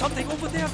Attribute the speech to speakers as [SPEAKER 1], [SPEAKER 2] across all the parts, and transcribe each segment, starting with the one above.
[SPEAKER 1] something over there?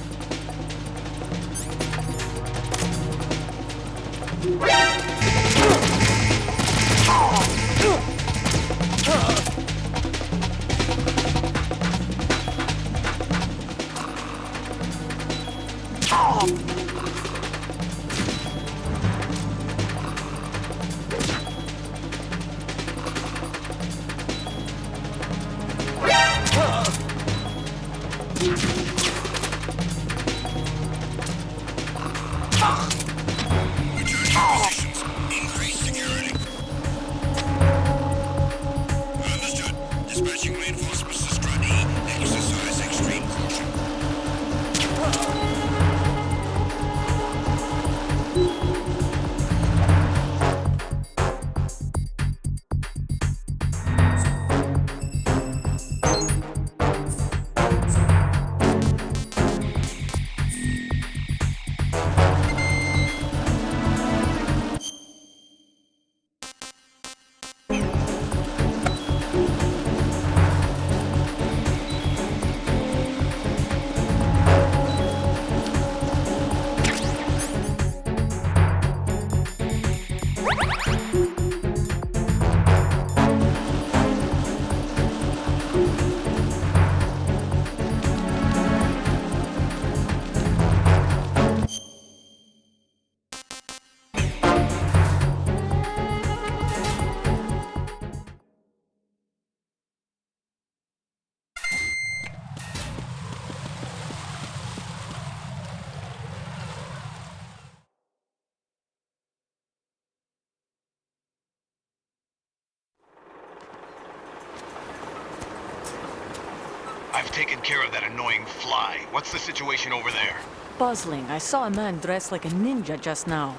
[SPEAKER 2] I've taken care of that annoying fly. What's the situation over there?
[SPEAKER 3] Puzzling. I saw a man dressed like a ninja just now.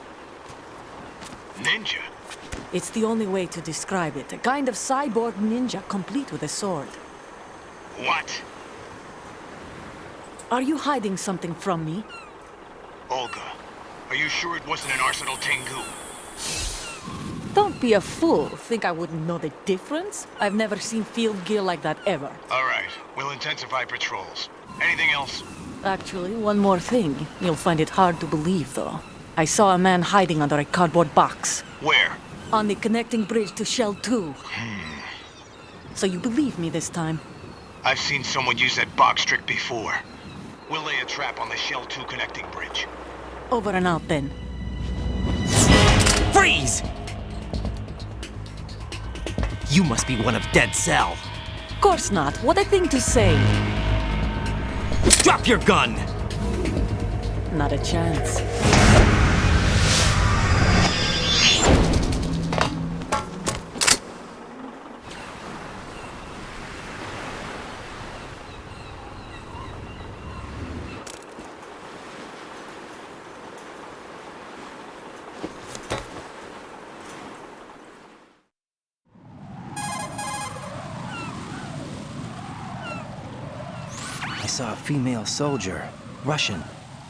[SPEAKER 2] Ninja?
[SPEAKER 3] It's the only way to describe it. A kind of cyborg ninja, complete with a sword.
[SPEAKER 2] What?
[SPEAKER 3] Are you hiding something from me?
[SPEAKER 2] Olga, are you sure it wasn't an Arsenal Tengu?
[SPEAKER 3] Don't be a fool. Think I wouldn't know the difference? I've never seen field gear like that ever.
[SPEAKER 2] All right, we'll intensify patrols. Anything else?
[SPEAKER 3] Actually, one more thing. You'll find it hard to believe, though. I saw a man hiding under a cardboard box.
[SPEAKER 2] Where?
[SPEAKER 3] On the connecting bridge to Shell 2. So you believe me this time?
[SPEAKER 2] I've seen someone use that box trick before. We'll lay a trap on the Shell 2 connecting bridge.
[SPEAKER 3] Over and out, then.
[SPEAKER 1] Freeze! You must be one of Dead Cell.
[SPEAKER 3] Of course not. What a thing to say.
[SPEAKER 1] Drop your gun!
[SPEAKER 3] Not a chance.
[SPEAKER 4] I saw a female soldier. Russian.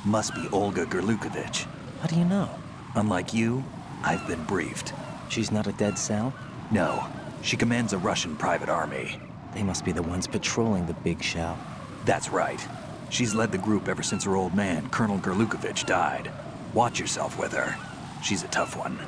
[SPEAKER 4] Must be Olga Gerlukovich. How do you know? Unlike you, I've been briefed.
[SPEAKER 5] She's not a Dead Cell?
[SPEAKER 4] No. She commands a Russian private army.
[SPEAKER 5] They must be the ones patrolling the big shell.
[SPEAKER 4] That's right. She's led the group ever since her old man, Colonel Gerlukovich, died. Watch yourself with her. She's a tough one.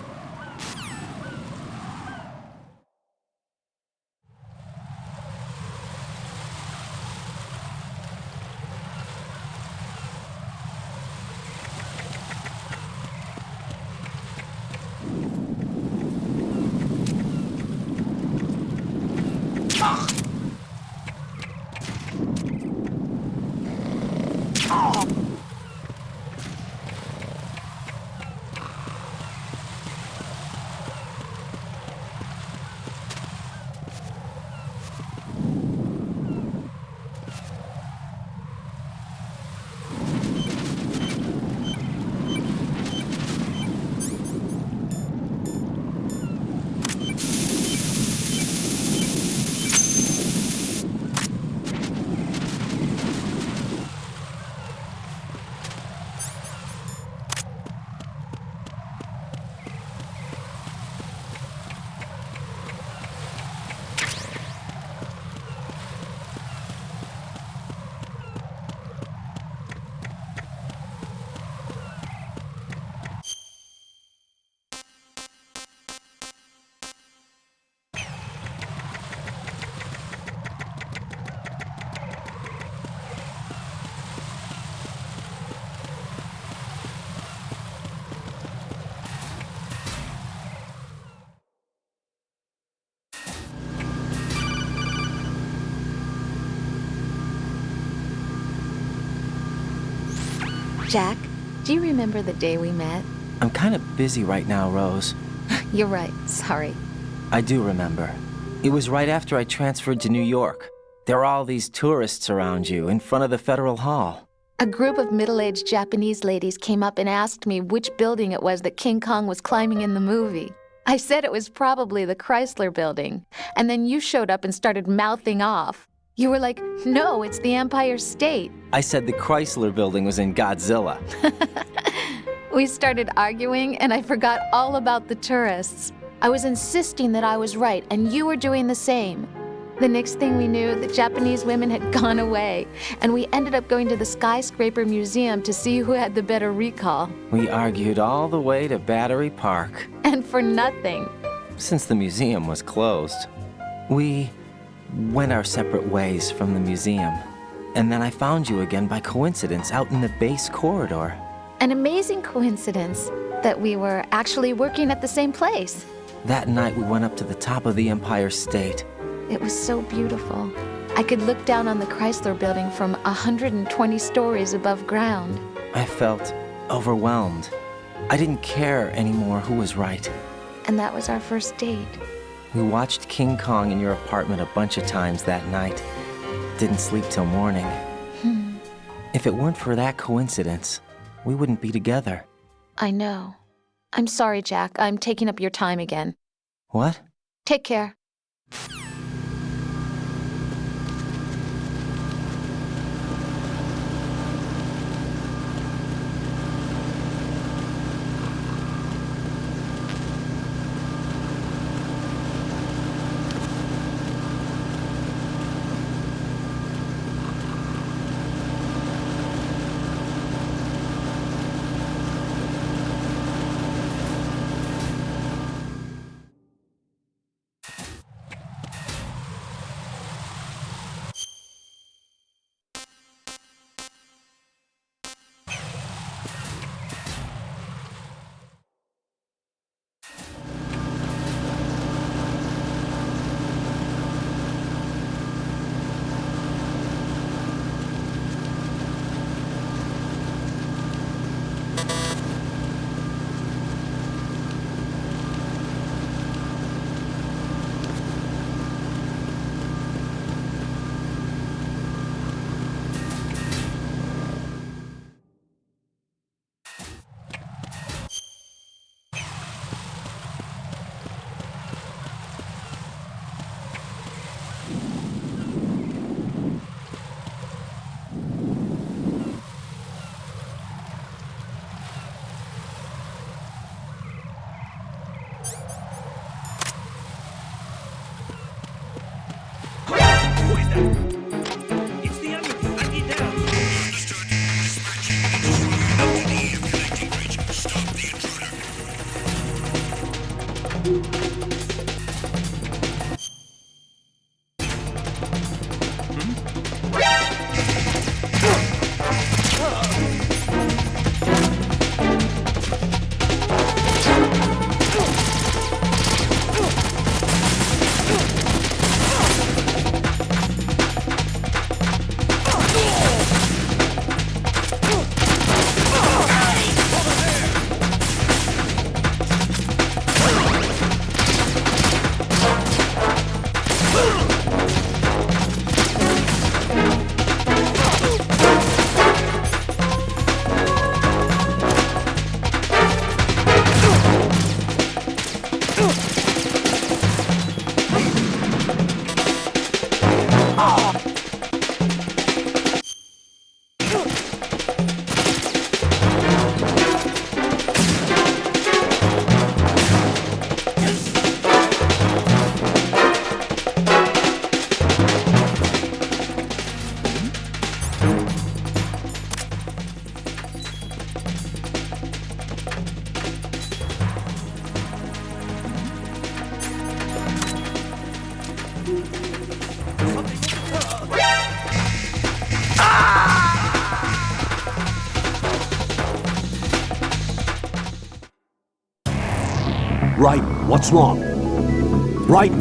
[SPEAKER 6] Jack, do you remember the day we met?
[SPEAKER 5] I'm kind of busy right now, Rose.
[SPEAKER 6] You're right, sorry.
[SPEAKER 5] I do remember. It was right after I transferred to New York. There are all these tourists around you in front of the Federal Hall.
[SPEAKER 6] A group of middle-aged Japanese ladies came up and asked me which building it was that King Kong was climbing in the movie. I said it was probably the Chrysler Building, and then you showed up and started mouthing off. You were like, no, it's the Empire State.
[SPEAKER 5] I said the Chrysler Building was in Godzilla.
[SPEAKER 6] We started arguing, and I forgot all about the tourists. I was insisting that I was right, and you were doing the same. The next thing we knew, the Japanese women had gone away, and we ended up going to the Skyscraper Museum to see who had the better recall.
[SPEAKER 5] We argued all the way to Battery Park.
[SPEAKER 6] And for nothing.
[SPEAKER 5] Since the museum was closed, we went our separate ways from the museum. And then I found you again by coincidence out in the base corridor.
[SPEAKER 6] An amazing coincidence that we were actually working at the same place.
[SPEAKER 5] That night we went up to the top of the Empire State.
[SPEAKER 6] It was so beautiful. I could look down on the Chrysler Building from 120 stories above ground.
[SPEAKER 5] I felt overwhelmed. I didn't care anymore who was right.
[SPEAKER 6] And that was our first date.
[SPEAKER 5] We watched King Kong in your apartment a bunch of times that night. Didn't sleep till morning. If it weren't for that coincidence, we wouldn't be together.
[SPEAKER 6] I know. I'm sorry, Jack. I'm taking up your time again.
[SPEAKER 5] What?
[SPEAKER 6] Take care.
[SPEAKER 1] It's the enemy. I need help.
[SPEAKER 2] Stop the intruder.
[SPEAKER 7] Right, what's wrong? Right,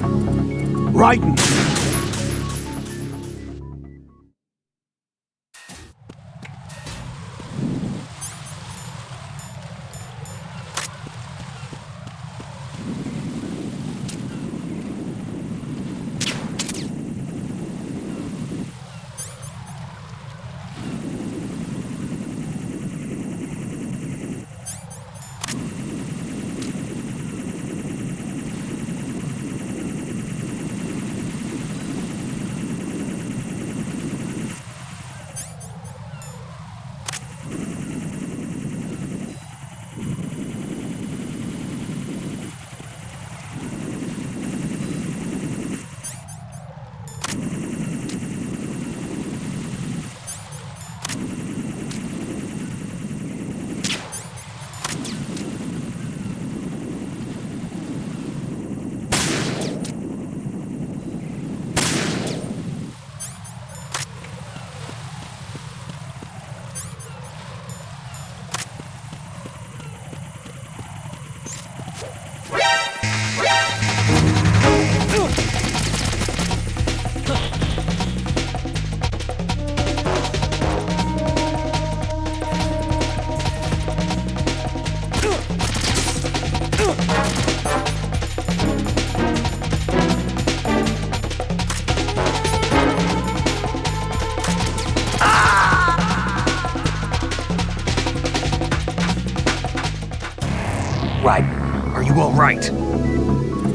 [SPEAKER 4] Raiden, are you all right?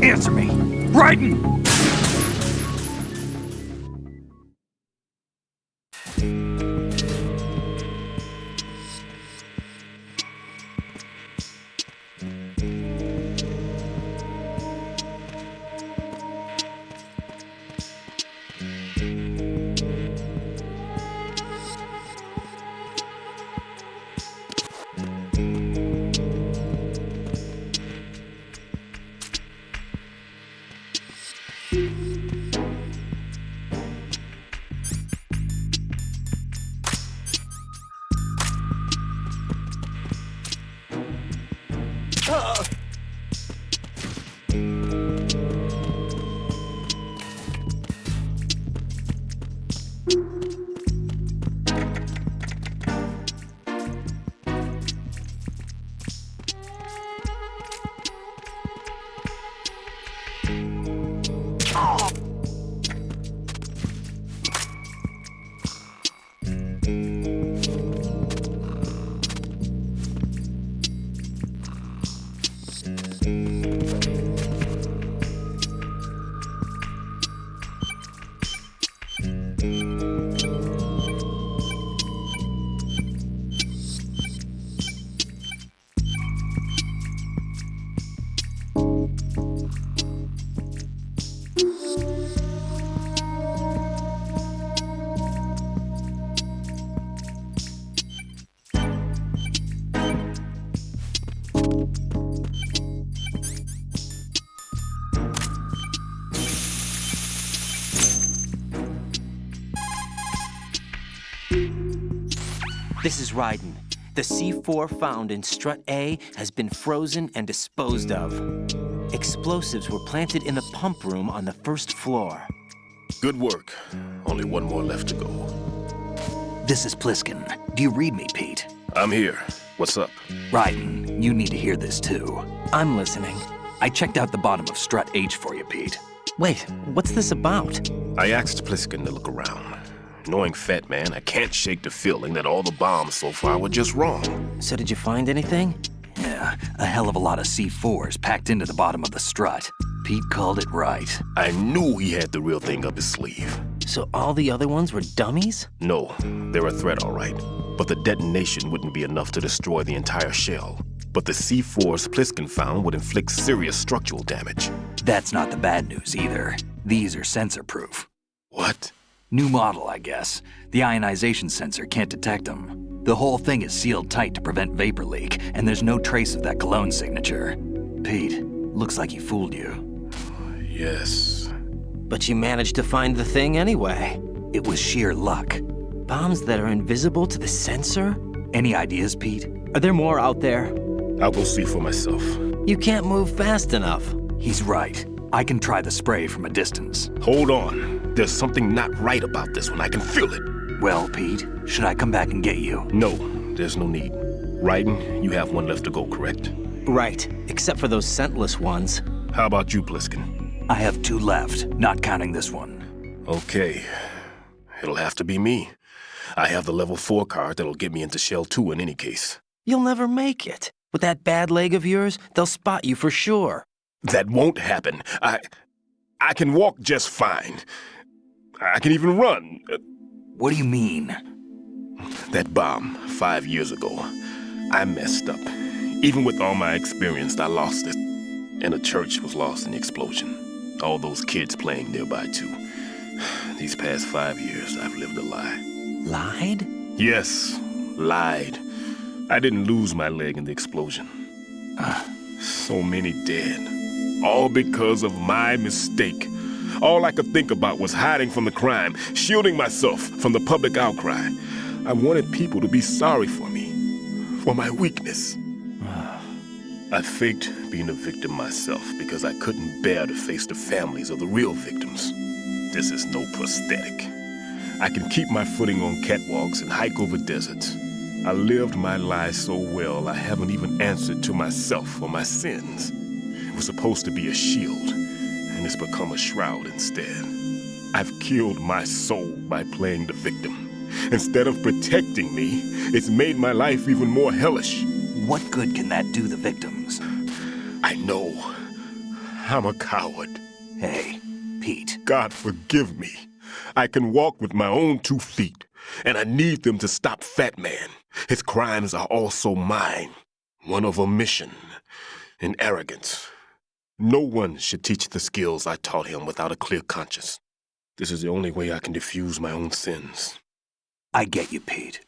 [SPEAKER 4] Answer me! Raiden!
[SPEAKER 5] This is Raiden. The C4 found in Strut A has been frozen and disposed of. Explosives were planted in the pump room on the first floor.
[SPEAKER 8] Good work. Only one more left to go.
[SPEAKER 4] This is Pliskin. Do you read me, Pete?
[SPEAKER 8] I'm here. What's up?
[SPEAKER 4] Raiden, you need to hear this too.
[SPEAKER 5] I'm listening.
[SPEAKER 4] I checked out the bottom of Strut H for you, Pete.
[SPEAKER 5] Wait, what's this about?
[SPEAKER 8] I asked Pliskin to look around. Knowing Fat Man, I can't shake the feeling that all the bombs so far were just wrong.
[SPEAKER 5] So did you find anything?
[SPEAKER 4] Yeah, a hell of a lot of C4s packed into the bottom of the strut. Pete called it right.
[SPEAKER 8] I knew he had the real thing up his sleeve.
[SPEAKER 5] So all the other ones were dummies?
[SPEAKER 8] No, they're a threat, all right. But the detonation wouldn't be enough to destroy the entire shell. But the C4s Pliskin found would inflict serious structural damage.
[SPEAKER 4] That's not the bad news either. These are sensor-proof.
[SPEAKER 8] What?
[SPEAKER 4] New model, I guess. The ionization sensor can't detect them. The whole thing is sealed tight to prevent vapor leak, and there's no trace of that cologne signature. Pete, looks like he fooled you.
[SPEAKER 8] Yes.
[SPEAKER 5] But you managed to find the thing anyway.
[SPEAKER 4] It was sheer luck.
[SPEAKER 5] Bombs that are invisible to the sensor?
[SPEAKER 4] Any ideas, Pete?
[SPEAKER 5] Are there more out there?
[SPEAKER 8] I'll go see for myself.
[SPEAKER 5] You can't move fast enough.
[SPEAKER 4] He's right. I can try the spray from a distance.
[SPEAKER 8] Hold on. There's something not right about this one. I can feel it.
[SPEAKER 4] Well, Pete, should I come back and get you?
[SPEAKER 8] No, there's no need. Raiden, you have one left to go, correct?
[SPEAKER 5] Right, except for those scentless ones.
[SPEAKER 8] How about you, Pliskin?
[SPEAKER 4] I have 2 left, not counting this one.
[SPEAKER 8] Okay. It'll have to be me. I have the level 4 card that'll get me into Shell 2 in any case.
[SPEAKER 5] You'll never make it. With that bad leg of yours, they'll spot you for sure.
[SPEAKER 8] That won't happen. I can walk just fine. I can even run.
[SPEAKER 4] What do you mean?
[SPEAKER 8] That bomb 5 years ago, I messed up. Even with all my experience, I lost it. And the church was lost in the explosion. All those kids playing nearby, too. These past 5 years, I've lived a lie.
[SPEAKER 5] Lied?
[SPEAKER 8] Yes, lied. I didn't lose my leg in the explosion. So many dead. All because of my mistake. All I could think about was hiding from the crime, shielding myself from the public outcry. I wanted people to be sorry for me, for my weakness. I faked being a victim myself because I couldn't bear to face the families of the real victims. This is no prosthetic. I can keep my footing on catwalks and hike over deserts. I lived my life so well I haven't even answered to myself for my sins. It was supposed to be a shield, and it's become a shroud instead. I've killed my soul by playing the victim. Instead of protecting me, it's made my life even more hellish.
[SPEAKER 4] What good can that do the victims?
[SPEAKER 8] No. I'm a coward.
[SPEAKER 4] Hey, Pete.
[SPEAKER 8] God forgive me. I can walk with my own 2 feet, and I need them to stop Fat Man. His crimes are also mine. One of omission and arrogance. No one should teach the skills I taught him without a clear conscience. This is the only way I can diffuse my own sins.
[SPEAKER 4] I get you, Pete.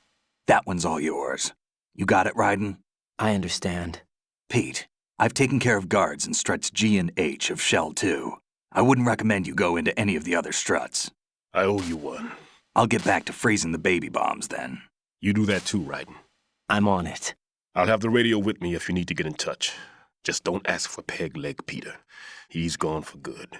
[SPEAKER 4] That one's all yours. You got it, Raiden?
[SPEAKER 5] I understand.
[SPEAKER 4] Pete, I've taken care of guards in struts G and H of Shell 2. I wouldn't recommend you go into any of the other struts.
[SPEAKER 8] I owe you one.
[SPEAKER 4] I'll get back to freezing the baby bombs then.
[SPEAKER 8] You do that too, Raiden.
[SPEAKER 5] I'm on it.
[SPEAKER 8] I'll have the radio with me if you need to get in touch. Just don't ask for Peg Leg Peter. He's gone for good.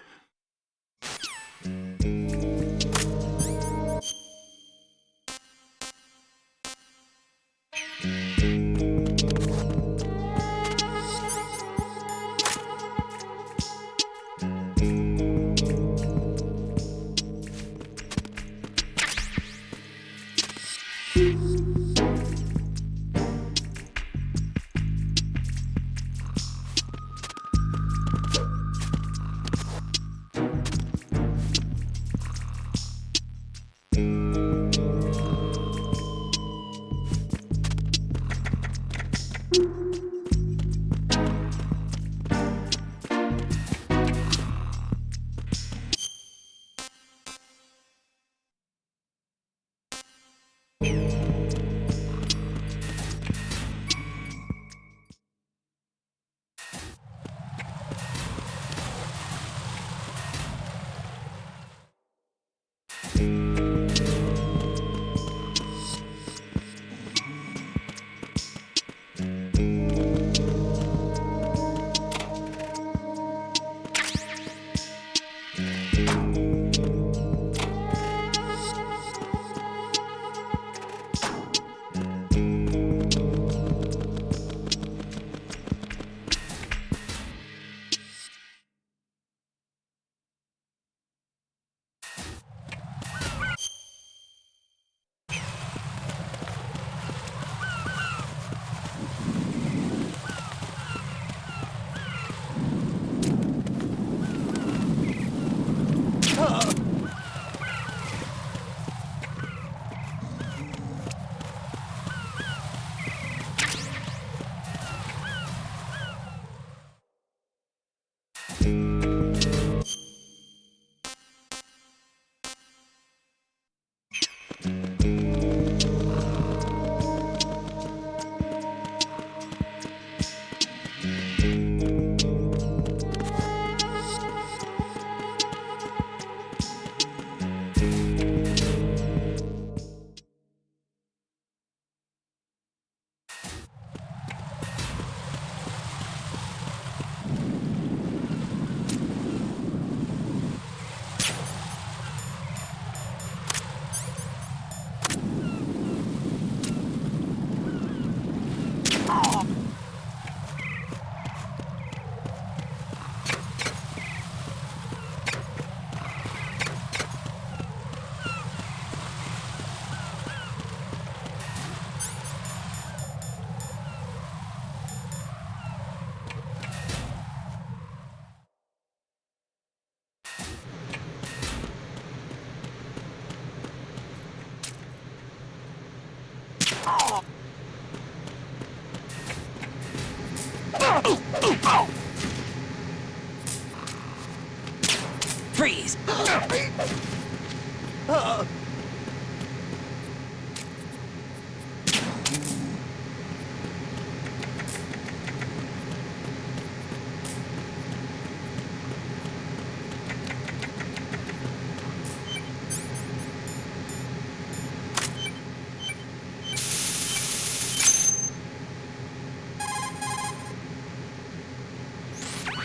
[SPEAKER 1] Freeze!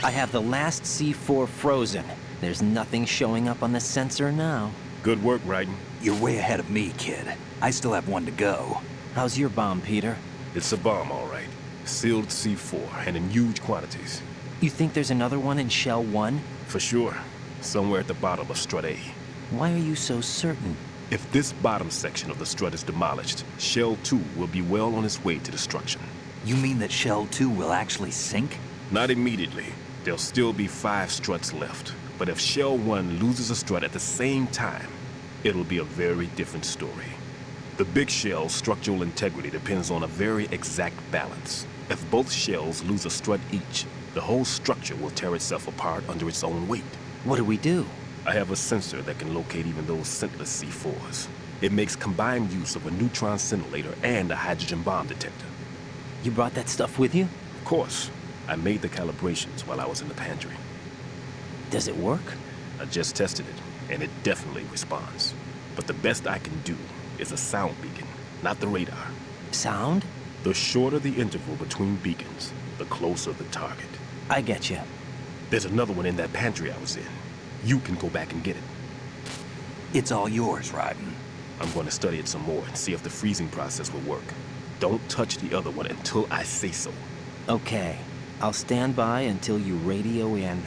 [SPEAKER 5] I have the last C4 frozen. There's nothing showing up on the sensor now.
[SPEAKER 8] Good work, Raiden.
[SPEAKER 4] You're way ahead of me, kid. I still have one to go.
[SPEAKER 5] How's your bomb, Peter?
[SPEAKER 8] It's a bomb, all right. Sealed C4, and in huge quantities.
[SPEAKER 5] You think there's another one in Shell 1?
[SPEAKER 8] For sure. Somewhere at the bottom of Strut A.
[SPEAKER 5] Why are you so certain?
[SPEAKER 8] If this bottom section of the strut is demolished, Shell 2 will be well on its way to destruction.
[SPEAKER 4] You mean that Shell 2 will actually sink?
[SPEAKER 8] Not immediately. There'll still be 5 struts left. But if Shell 1 loses a strut at the same time, it'll be a very different story. The big shell's structural integrity depends on a very exact balance. If both shells lose a strut each, the whole structure will tear itself apart under its own weight.
[SPEAKER 5] What do we do?
[SPEAKER 8] I have a sensor that can locate even those scentless C4s. It makes combined use of a neutron scintillator and a hydrogen bomb detector.
[SPEAKER 5] You brought that stuff with you?
[SPEAKER 8] Of course, I made the calibrations while I was in the pantry.
[SPEAKER 5] Does it work?
[SPEAKER 8] I just tested it, and it definitely responds. But the best I can do is a sound beacon, not the radar.
[SPEAKER 5] Sound?
[SPEAKER 8] The shorter the interval between beacons, the closer the target.
[SPEAKER 5] I get you.
[SPEAKER 8] There's another one in that pantry I was in. You can go back and get it.
[SPEAKER 4] It's all yours, Raiden.
[SPEAKER 8] I'm going to study it some more and see if the freezing process will work. Don't touch the other one until I say so.
[SPEAKER 5] Okay. I'll stand by until you radio in.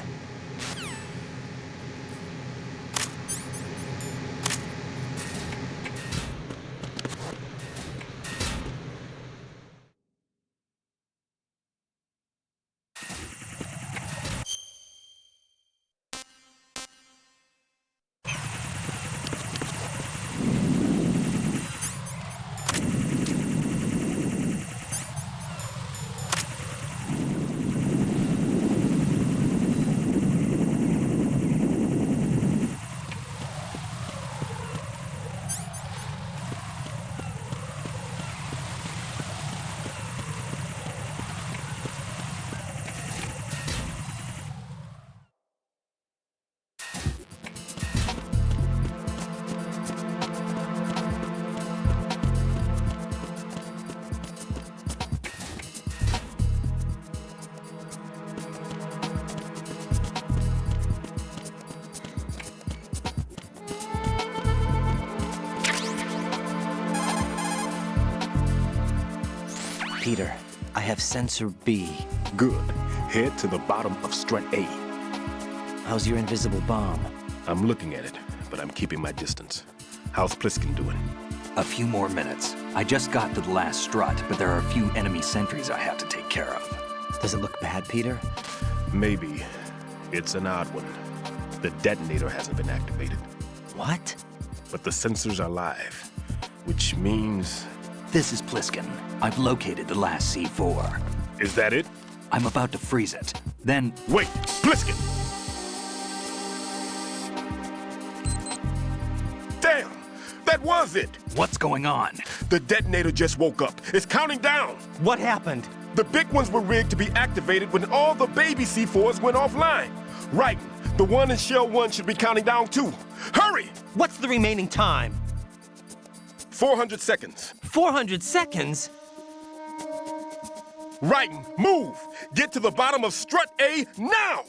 [SPEAKER 5] Peter, I have sensor B.
[SPEAKER 8] Good. Head to the bottom of strut A.
[SPEAKER 5] How's your invisible bomb?
[SPEAKER 8] I'm looking at it, but I'm keeping my distance. How's Pliskin doing?
[SPEAKER 4] A few more minutes. I just got to the last strut, but there are a few enemy sentries I have to take care of.
[SPEAKER 5] Does it look bad, Peter?
[SPEAKER 8] Maybe. It's an odd one. The detonator hasn't been activated.
[SPEAKER 5] What?
[SPEAKER 8] But the sensors are live, which means...
[SPEAKER 4] This is Pliskin. I've located the last C4.
[SPEAKER 8] Is that it?
[SPEAKER 4] I'm about to freeze it. Then...
[SPEAKER 8] Wait! Pliskin! Damn! That was it!
[SPEAKER 4] What's going on?
[SPEAKER 8] The detonator just woke up. It's counting down!
[SPEAKER 5] What happened?
[SPEAKER 8] The big ones were rigged to be activated when all the baby C4s went offline. Right. The one in Shell 1 should be counting down too. Hurry!
[SPEAKER 5] What's the remaining time?
[SPEAKER 8] 400 seconds.
[SPEAKER 5] 400 seconds?
[SPEAKER 8] Right. Move! Get to the bottom of strut A now!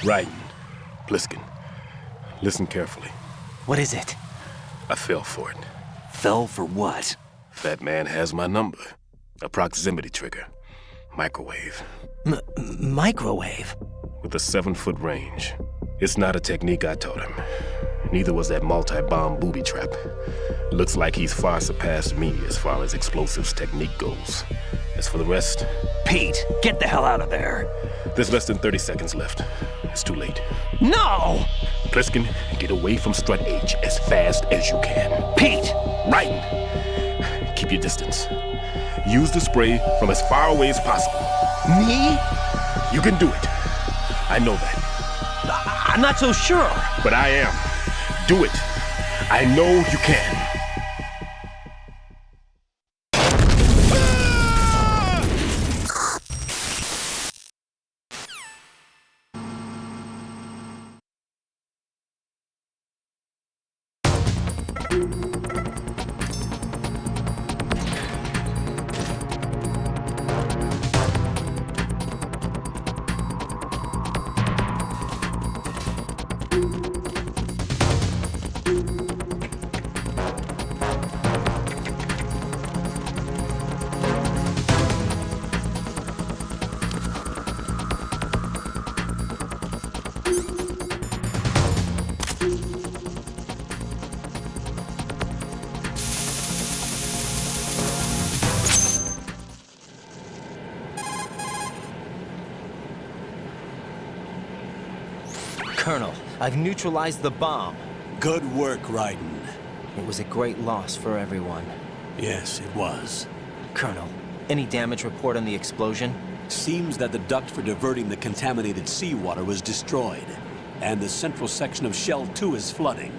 [SPEAKER 8] Right. Pliskin. Listen carefully.
[SPEAKER 5] What is it?
[SPEAKER 8] I fell for it.
[SPEAKER 4] Fell for what?
[SPEAKER 8] Fat man has my number. A proximity trigger. Microwave.
[SPEAKER 5] Microwave?
[SPEAKER 8] With a 7-foot range. It's not a technique I taught him. Neither was that multi-bomb booby trap. Looks like he's far surpassed me as far as explosives technique goes. As for the rest...
[SPEAKER 4] Pete, get the hell out of there.
[SPEAKER 8] There's less than 30 seconds left. It's too late.
[SPEAKER 5] No!
[SPEAKER 8] Pliskin, get away from Strut H as fast as you can.
[SPEAKER 4] Pete!
[SPEAKER 8] Raiden, keep your distance. Use the spray from as far away as possible.
[SPEAKER 5] Me?
[SPEAKER 8] You can do it. I know that.
[SPEAKER 5] I'm not so sure.
[SPEAKER 8] But I am. Do it. I know you can.
[SPEAKER 5] Colonel, I've neutralized the bomb.
[SPEAKER 7] Good work, Raiden.
[SPEAKER 5] It was a great loss for everyone.
[SPEAKER 7] Yes, it was.
[SPEAKER 5] Colonel, any damage report on the explosion?
[SPEAKER 7] Seems that the duct for diverting the contaminated seawater was destroyed, and the central section of Shell 2 is flooding.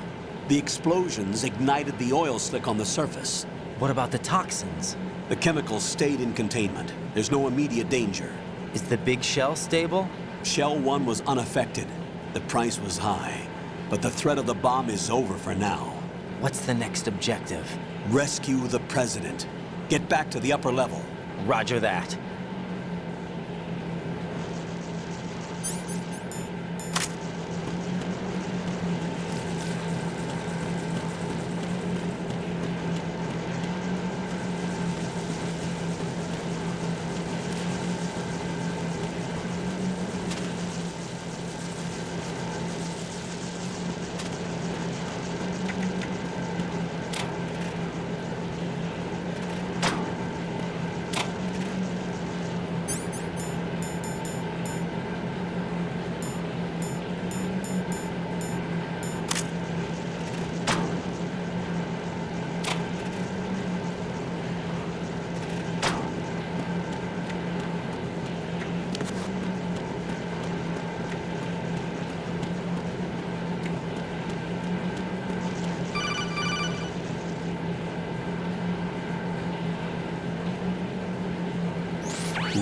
[SPEAKER 7] The explosions ignited the oil slick on the surface.
[SPEAKER 5] What about the toxins?
[SPEAKER 7] The chemicals stayed in containment. There's no immediate danger.
[SPEAKER 5] Is the big shell stable?
[SPEAKER 7] Shell 1 was unaffected. The price was high, but the threat of the bomb is over for now.
[SPEAKER 5] What's the next objective?
[SPEAKER 7] Rescue the President. Get back to the upper level.
[SPEAKER 5] Roger that.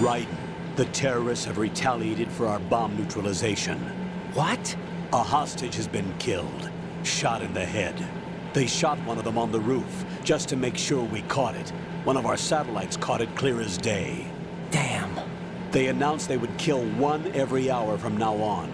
[SPEAKER 7] Raiden, the terrorists have retaliated for our bomb neutralization.
[SPEAKER 5] What?
[SPEAKER 7] A hostage has been killed, shot in the head. They shot one of them on the roof, just to make sure we caught it. One of our satellites caught it clear as day.
[SPEAKER 5] Damn.
[SPEAKER 7] They announced they would kill one every hour from now on.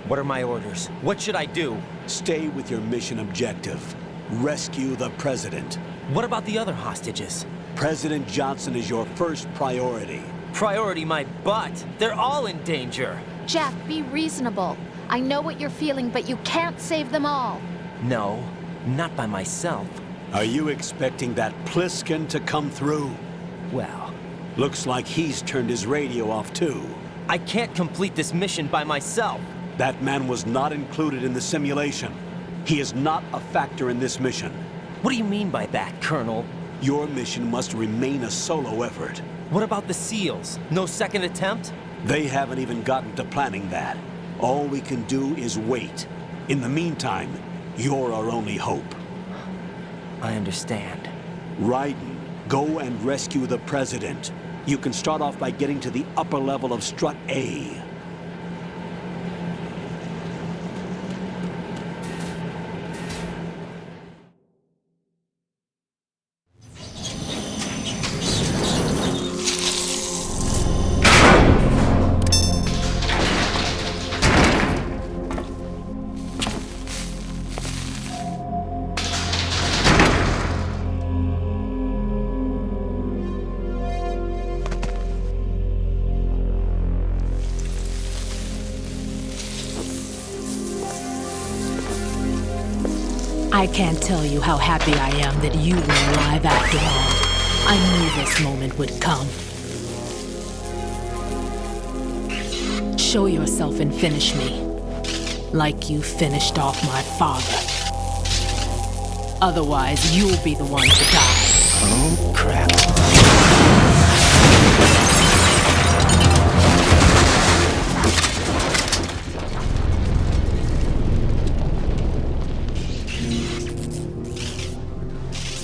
[SPEAKER 5] What are my orders? What should I do?
[SPEAKER 7] Stay with your mission objective. Rescue the President.
[SPEAKER 5] What about the other hostages?
[SPEAKER 7] President Johnson is your first priority.
[SPEAKER 5] Priority my butt. They're all in danger.
[SPEAKER 6] Jack, be reasonable. I know what you're feeling, but you can't save them all.
[SPEAKER 5] No, not by myself.
[SPEAKER 7] Are you expecting that Pliskin to come through?
[SPEAKER 5] Well,
[SPEAKER 7] Looks like he's turned his radio off too.
[SPEAKER 5] I can't complete this mission by myself.
[SPEAKER 7] That man was not included in the simulation. He is not a factor in this mission.
[SPEAKER 5] What do you mean by that, Colonel?
[SPEAKER 7] Your mission must remain a solo effort.
[SPEAKER 5] What about the SEALs? No second attempt?
[SPEAKER 7] They haven't even gotten to planning that. All we can do is wait. In the meantime, you're our only hope.
[SPEAKER 5] I understand.
[SPEAKER 7] Raiden, go and rescue the President. You can start off by getting to the upper level of Strut A.
[SPEAKER 3] I can't tell you how happy I am that you were alive after all. I knew this moment would come. Show yourself and finish me, like you finished off my father. Otherwise, you'll be the one to die.
[SPEAKER 5] Oh, crap.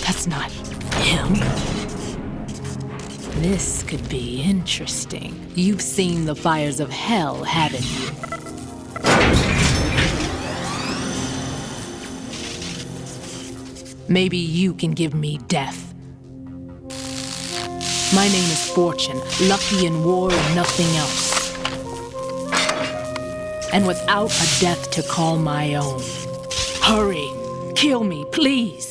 [SPEAKER 3] That's not him. This could be interesting. You've seen the fires of hell, haven't you? Maybe you can give me death. My name is Fortune, lucky in war and nothing else. And without a death to call my own. Hurry, kill me, please.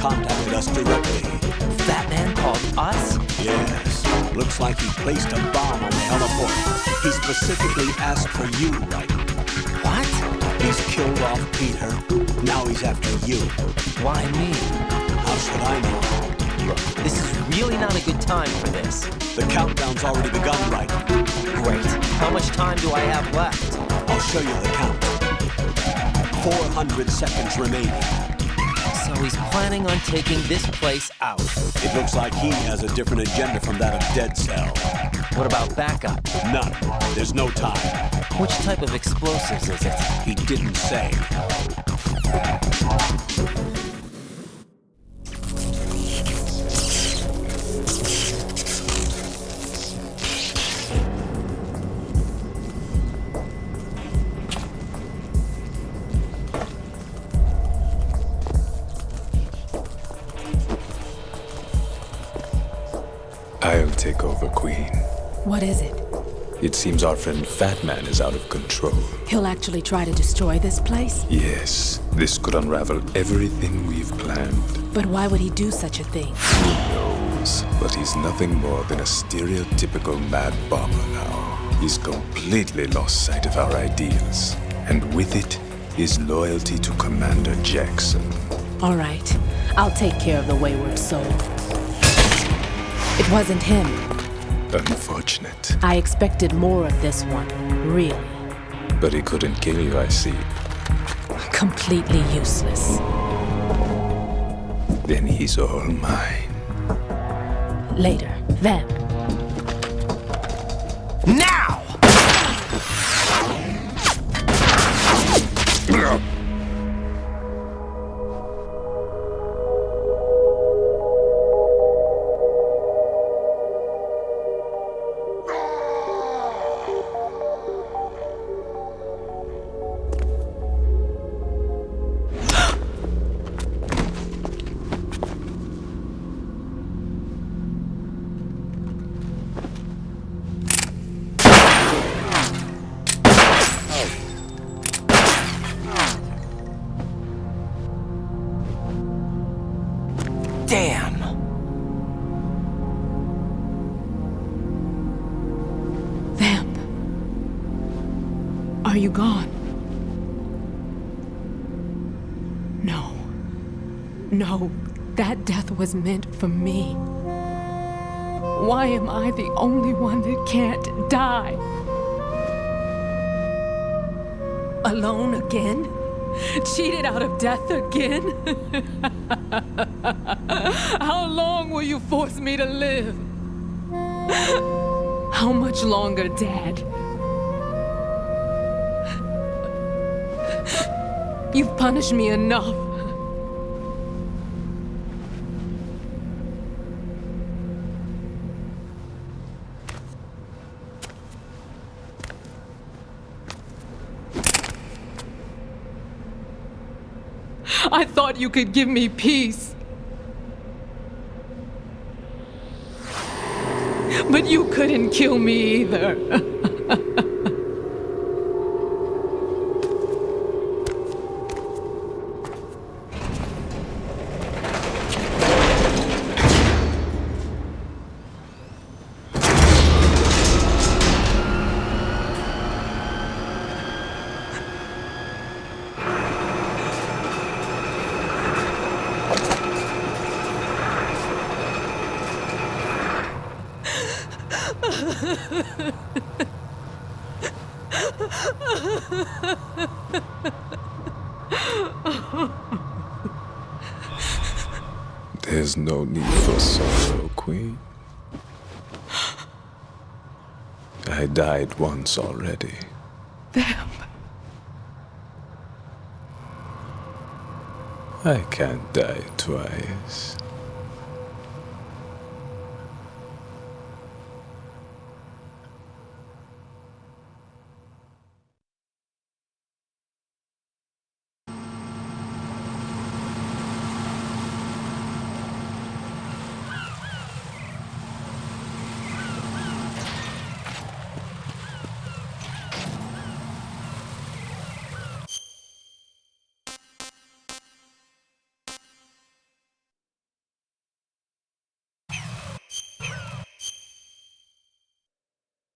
[SPEAKER 7] Contacted us directly.
[SPEAKER 5] That man called us?
[SPEAKER 7] Yes. Looks like he placed a bomb on the heliport. He specifically asked for you, right?
[SPEAKER 5] What?
[SPEAKER 7] He's killed off Peter. Now he's after you.
[SPEAKER 5] Why me?
[SPEAKER 7] How should I know?
[SPEAKER 5] Look, this is really not a good time for this.
[SPEAKER 7] The countdown's already begun, right?
[SPEAKER 5] Great. How much time do I have left?
[SPEAKER 7] I'll show you the count. 400 seconds remaining.
[SPEAKER 5] So he's planning on taking this place out.
[SPEAKER 7] It looks like he has a different agenda from that of Dead Cell.
[SPEAKER 5] What about backup?
[SPEAKER 7] None. There's no time.
[SPEAKER 5] Which type of explosives is it?
[SPEAKER 7] He didn't say.
[SPEAKER 9] I'll take over, Queen.
[SPEAKER 3] What is it?
[SPEAKER 9] It seems our friend Fat Man is out of control.
[SPEAKER 3] He'll actually try to destroy this place?
[SPEAKER 9] Yes, this could unravel everything we've planned.
[SPEAKER 3] But why would he do such a thing?
[SPEAKER 9] Who knows? But he's nothing more than a stereotypical mad bomber now. He's completely lost sight of our ideals. And with it, his loyalty to Commander Jackson.
[SPEAKER 3] All right. I'll take care of the wayward soul. It wasn't him.
[SPEAKER 9] Unfortunate.
[SPEAKER 3] I expected more of this one, really.
[SPEAKER 9] But he couldn't kill you, I see.
[SPEAKER 3] Completely useless.
[SPEAKER 9] Then he's all mine.
[SPEAKER 3] Later, then.
[SPEAKER 5] Now! Damn!
[SPEAKER 10] Vamp. Are you gone? No. No, that death was meant for me. Why am I the only one that can't die? Alone again? Cheated out of death again? How long will you force me to live? How much longer, Dad? You've punished me enough. I thought you could give me peace. But you couldn't kill me either.
[SPEAKER 9] There's no need for sorrow, Queen. I died once already.
[SPEAKER 10] Vamp.
[SPEAKER 9] I can't die twice.